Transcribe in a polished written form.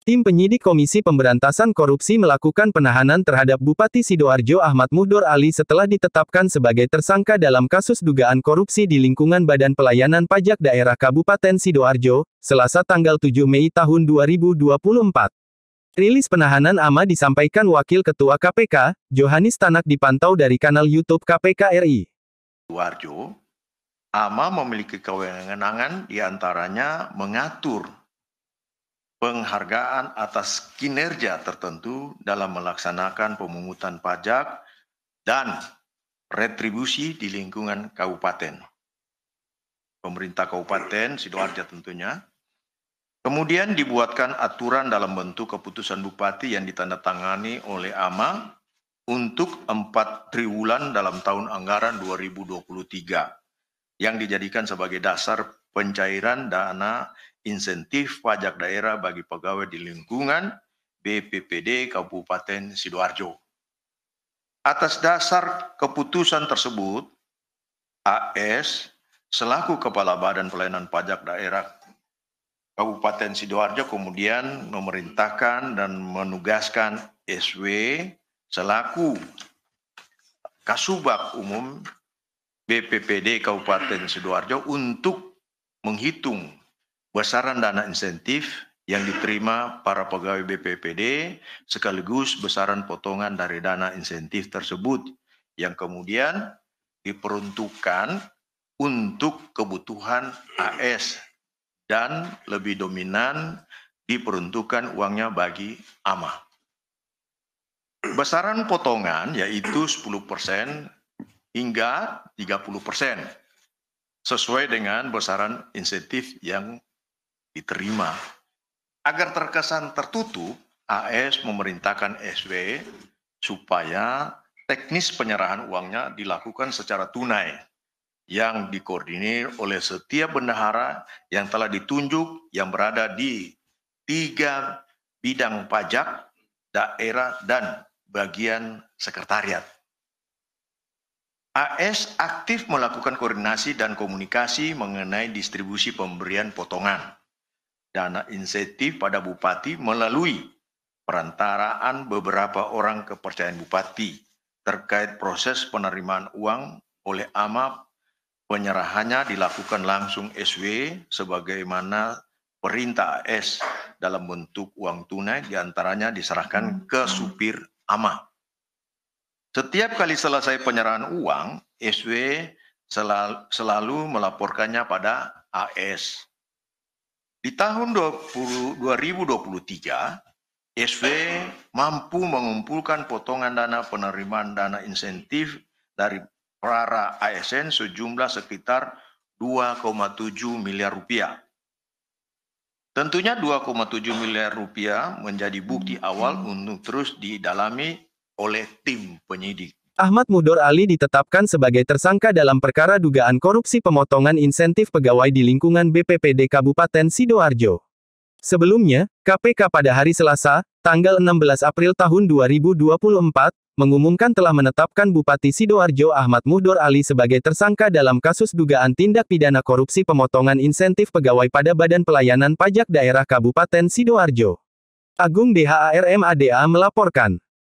Tim penyidik Komisi Pemberantasan Korupsi melakukan penahanan terhadap Bupati Sidoarjo Ahmad Muhdor Ali setelah ditetapkan sebagai tersangka dalam kasus dugaan korupsi di lingkungan Badan Pelayanan Pajak Daerah Kabupaten Sidoarjo, Selasa tanggal 7 Mei tahun 2024. Rilis penahanan AMA disampaikan Wakil Ketua KPK, Johanis Tanak dipantau dari kanal YouTube KPK RI. Sidoarjo, AMA memiliki kewenangan diantaranya mengatur penghargaan atas kinerja tertentu dalam melaksanakan pemungutan pajak dan retribusi di lingkungan kabupaten. Pemerintah Kabupaten Sidoarjo tentunya. Kemudian dibuatkan aturan dalam bentuk keputusan Bupati yang ditandatangani oleh AMA untuk 4 triwulan dalam tahun anggaran 2023 yang dijadikan sebagai dasar pencairan dana insentif pajak daerah bagi pegawai di lingkungan BPPD Kabupaten Sidoarjo. Atas dasar keputusan tersebut, AS selaku Kepala Badan Pelayanan Pajak Daerah Kabupaten Sidoarjo kemudian memerintahkan dan menugaskan SW selaku Kasubag Umum BPPD Kabupaten Sidoarjo untuk menghitung besaran dana insentif yang diterima para pegawai BPPD sekaligus besaran potongan dari dana insentif tersebut yang kemudian diperuntukkan untuk kebutuhan AS dan lebih dominan diperuntukkan uangnya bagi AMA. Besaran potongan yaitu 10% hingga 30% sesuai dengan besaran insentif yang diterima. Agar terkesan tertutup, AS memerintahkan SW supaya teknis penyerahan uangnya dilakukan secara tunai yang dikoordinir oleh setiap bendahara yang telah ditunjuk yang berada di 3 bidang pajak, daerah, dan bagian sekretariat. AS aktif melakukan koordinasi dan komunikasi mengenai distribusi pemberian potongan dana insentif pada Bupati melalui perantaraan beberapa orang kepercayaan Bupati terkait proses penerimaan uang oleh AMA. Penyerahannya dilakukan langsung SW sebagaimana perintah AS dalam bentuk uang tunai diantaranya diserahkan ke supir AMA. Setiap kali selesai penyerahan uang, SW selalu melaporkannya pada AS. Di tahun 2023, SW mampu mengumpulkan potongan dana penerimaan dana insentif dari para ASN sejumlah sekitar 2,7 miliar rupiah. Tentunya 2,7 miliar rupiah menjadi bukti awal untuk terus didalami oleh tim penyidik. Ahmad Muhdor Ali ditetapkan sebagai tersangka dalam perkara dugaan korupsi pemotongan insentif pegawai di lingkungan BPPD Kabupaten Sidoarjo. Sebelumnya, KPK pada hari Selasa, tanggal 16 April tahun 2024, mengumumkan telah menetapkan Bupati Sidoarjo Ahmad Muhdor Ali sebagai tersangka dalam kasus dugaan tindak pidana korupsi pemotongan insentif pegawai pada Badan Pelayanan Pajak Daerah Kabupaten Sidoarjo. Agung DHARMADA melaporkan.